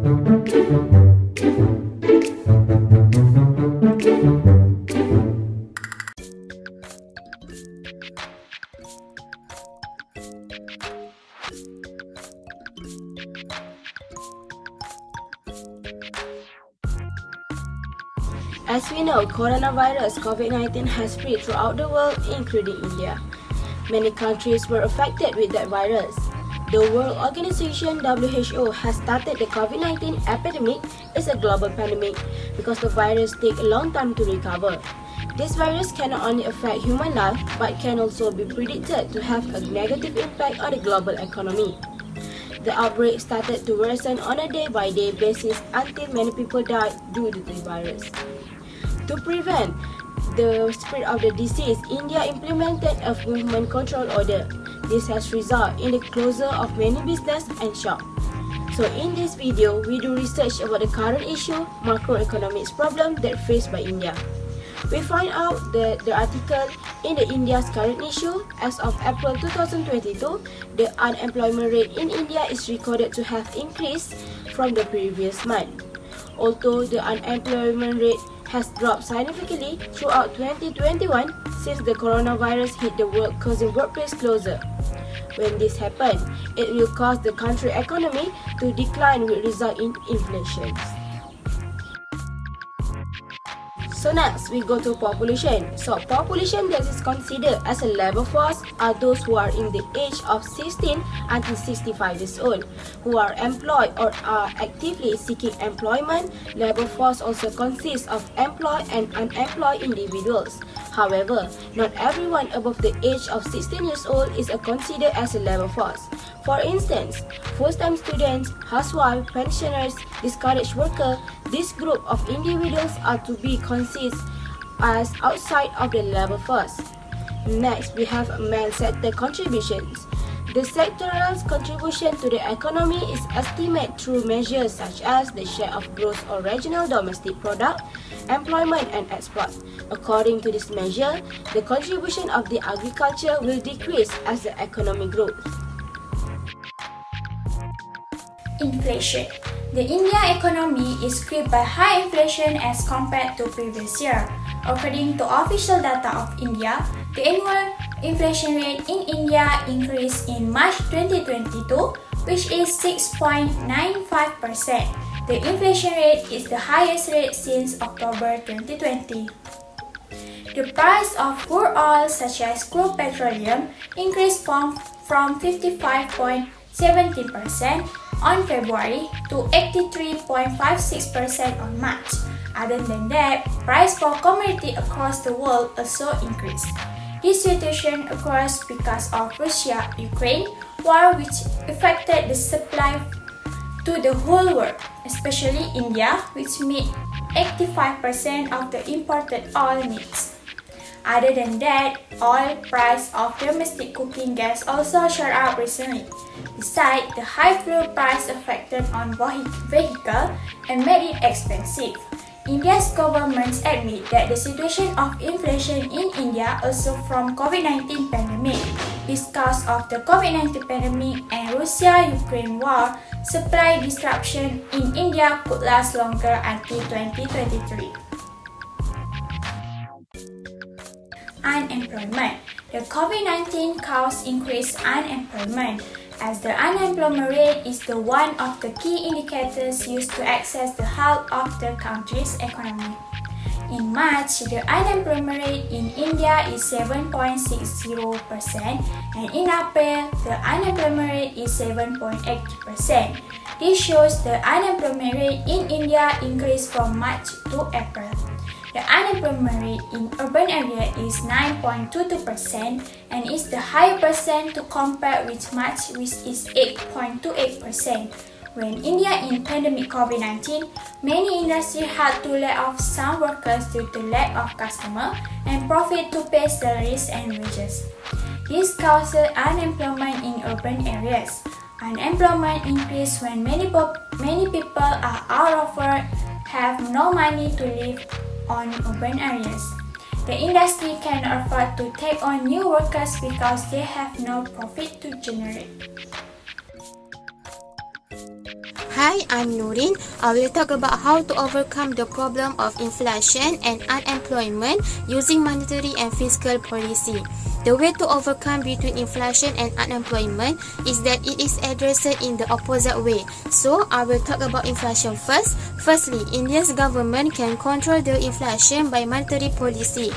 As we know, coronavirus COVID-19 has spread throughout the world, including India. Many countries were affected with that virus. The World Organization WHO has started the COVID-19 epidemic as a global pandemic because the virus takes a long time to recover. This virus can not only affect human life but can also be predicted to have a negative impact on the global economy. The outbreak started to worsen on a day-by-day basis until many people died due to the virus. To prevent the spread of the disease, India implemented a movement control order. This has resulted in the closure of many businesses and shops. So in this video, we do research about the current issue, macroeconomics problem that faced by India. We find out that the article in the India's current issue, as of April 2022, the unemployment rate in India is recorded to have increased from the previous month. Although the unemployment rate has dropped significantly throughout 2021 since the coronavirus hit the world, causing workplace closure. When this happens, it will cause the country economy to decline, which result in inflation. So next, we go to population. So population that is considered as a labor force are those who are in the age of 16 until 65 years old, who are employed or are actively seeking employment. Labor force also consists of employed and unemployed individuals. However, not everyone above the age of 16 years old is considered as a labor force. For instance, full-time students, housewives, pensioners, discouraged workers, this group of individuals are to be considered as outside of the labor force. Next, we have main sector contributions. The sectoral contribution to the economy is estimated through measures such as the share of gross or regional domestic product, employment and export. According to this measure, the contribution of the agriculture will decrease as the economy grows. Inflation. The India economy is gripped by high inflation as compared to previous year. According to official data of India, the annual inflation rate in India increased in March 2022, which is 6.95%. The inflation rate is the highest rate since October 2020. The price of crude oil such as crude petroleum increased from 55.70% on February to 83.56% on March. Other than that, price for commodities across the world also increased. This situation occurs because of Russia-Ukraine war, which affected the supply to the whole world, especially India, which meets 85% of the imported oil needs. Other than that, oil price of domestic cooking gas also shot up recently. Besides, the high fuel price affected on vehicle and made it expensive. India's government admit that the situation of inflation in India also from COVID-19 pandemic. Because of the COVID-19 pandemic and Russia-Ukraine war, supply disruption in India could last longer until 2023. Unemployment. The COVID-19 caused increased unemployment, as the unemployment rate is the one of the key indicators used to assess the health of the country's economy. In March, the unemployment rate in India is 7.60%, and in April, the unemployment rate is 7.80%. This shows the unemployment rate in India increased from March to April. The unemployment rate in urban area is 9.22% and is the higher percent to compare with March, which is 8.28%. When India in pandemic COVID-19, many industries had to lay off some workers due to lack of customer and profit to pay salaries and wages. This caused unemployment in urban areas. Unemployment increased when many people are out of work, have no money to live on urban areas. The industry cannot afford to take on new workers because they have no profit to generate. Hi, I'm Nurin. I will talk about how to overcome the problem of inflation and unemployment using monetary and fiscal policy. The way to overcome between inflation and unemployment is that it is addressed in the opposite way. So, I will talk about inflation first. Firstly, India's government can control the inflation by monetary policy.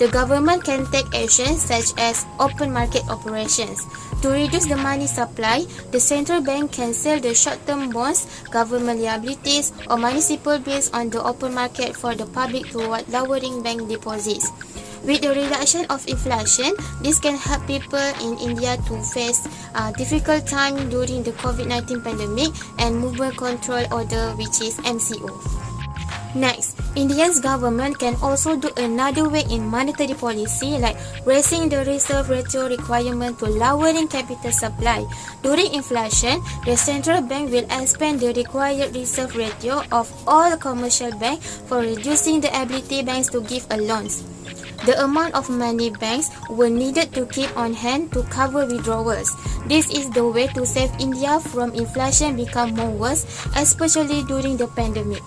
The government can take actions such as open market operations. To reduce the money supply, the central bank can sell the short-term bonds, government liabilities, or municipal bills on the open market for the public toward lowering bank deposits. With the reduction of inflation, this can help people in India to face a difficult time during the COVID-19 pandemic and movement control order, which is MCO. Next, India's government can also do another way in monetary policy, like raising the reserve ratio requirement to lowering capital supply. During inflation, the central bank will expand the required reserve ratio of all commercial banks for reducing the ability banks to give a loans. The amount of money banks were needed to keep on hand to cover withdrawals. This is the way to save India from inflation become more worse, especially during the pandemic.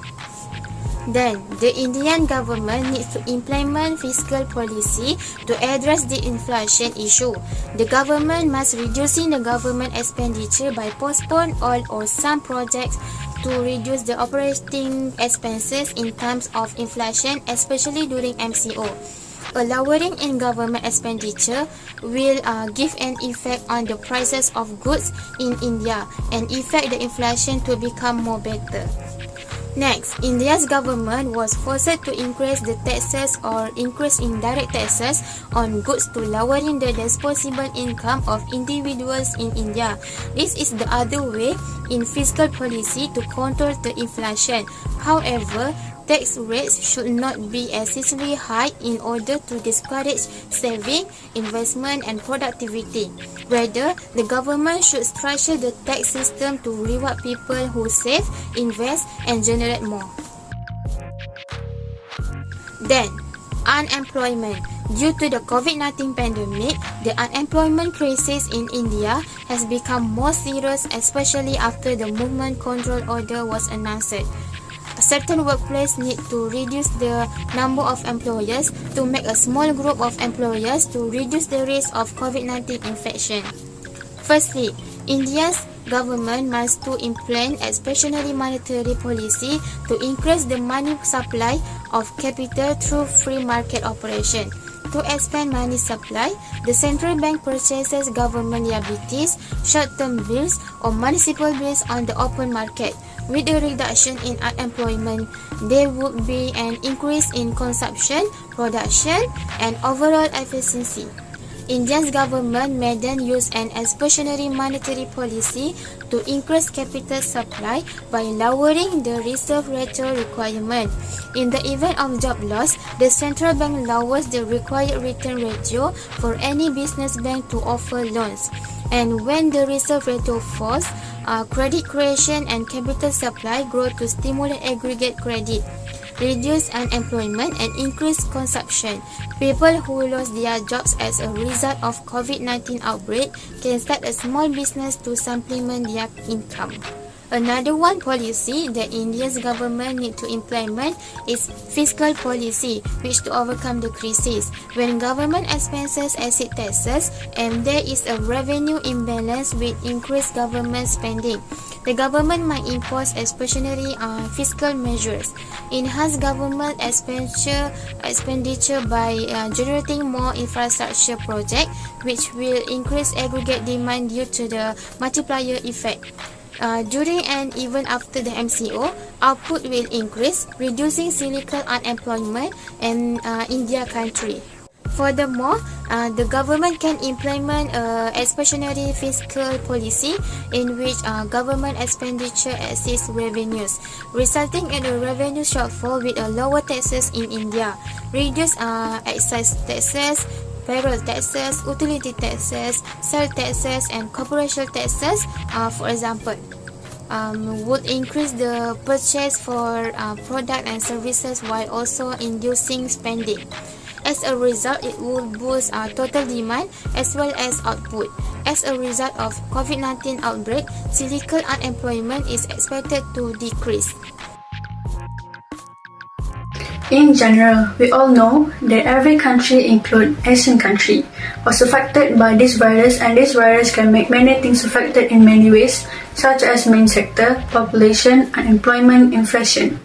Then, the Indian government needs to implement fiscal policy to address the inflation issue. The government must reduce the government expenditure by postpone all or some projects to reduce the operating expenses in times of inflation, especially during MCO. A lowering in government expenditure will give an effect on the prices of goods in India and affect the inflation to become more better. Next, India's government was forced to increase the taxes or increase indirect taxes on goods to lowering the disposable income of individuals in India. This is the other way in fiscal policy to control the inflation. However, tax rates should not be excessively high in order to discourage saving, investment and productivity. Rather, the government should structure the tax system to reward people who save, invest and generate more. Then, unemployment. Due to the COVID-19 pandemic, the unemployment crisis in India has become more serious, especially after the movement control order was announced. Certain workplaces need to reduce the number of employees to make a small group of employers to reduce the risk of COVID-19 infection. Firstly, India's government must to implement expansionary monetary policy to increase the money supply of capital through free market operation. To expand money supply, the central bank purchases government liabilities, short-term bills or municipal bills on the open market. With a reduction in unemployment, there would be an increase in consumption, production, and overall efficiency. India's government may then use an expansionary monetary policy to increase capital supply by lowering the reserve ratio requirement. In the event of job loss, the central bank lowers the required return ratio for any business bank to offer loans. And when the reserve ratio falls, credit creation and capital supply grow to stimulate aggregate credit, reduce unemployment and increase consumption. People who lost their jobs as a result of COVID-19 outbreak can start a small business to supplement their income. Another one policy that India's government need to implement is fiscal policy, which to overcome the crisis. When government expenses exceed taxes and there is a revenue imbalance with increased government spending, the government might impose expansionary fiscal measures, enhance government expenditure by generating more infrastructure projects, which will increase aggregate demand due to the multiplier effect. During and even after the MCO, output will increase, reducing cyclical unemployment in India country. Furthermore, the government can implement expansionary fiscal policy in which government expenditure exceeds revenues, resulting in a revenue shortfall with lower taxes in India. Reduce excise taxes, payroll taxes, utility taxes, sales taxes, and corporation taxes, for example, would increase the purchase for product and services while also inducing spending. As a result, it will boost total demand as well as output. As a result of COVID-19 outbreak, cyclical unemployment is expected to decrease. In general, we all know that every country, including Asian country, was affected by this virus, and this virus can make many things affected in many ways, such as main sector, population, unemployment, inflation.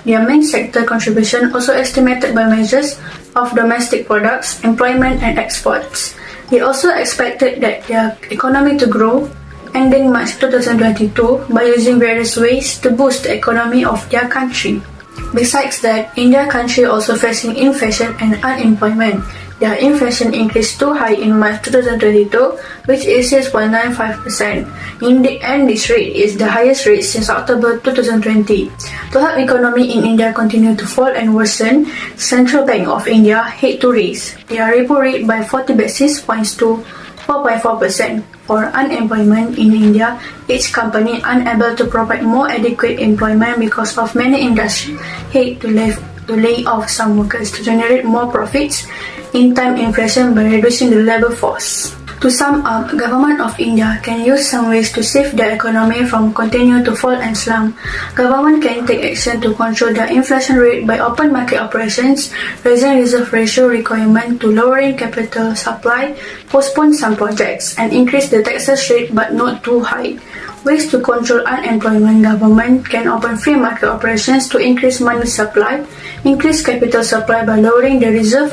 Their main sector contribution also estimated by measures of domestic products, employment, and exports. It also expected that their economy to grow ending March 2022 by using various ways to boost the economy of their country. Besides that, India country also facing inflation and unemployment. Their inflation increased too high in March 2022, which is 6.95%. And this rate is the highest rate since October 2020. To help economy in India continue to fall and worsen, Central Bank of India had to raise their repo rate by 40 basis points to 4.4%. For unemployment in India, each company unable to provide more adequate employment because of many industries had to lay off some workers to generate more profits in time inflation by reducing the labor force. To sum up, Government of India can use some ways to save the economy from continue to fall and slump. Government can take action to control the inflation rate by open market operations, raising reserve ratio requirement to lowering capital supply, postpone some projects, and increase the taxes rate but not too high. Ways to control unemployment: government can open free market operations to increase money supply, increase capital supply by lowering the reserve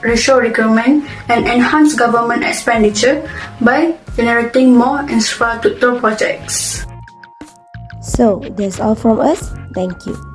ratio requirement, and enhance government expenditure by generating more infrastructure projects. So, that's all from us. Thank you.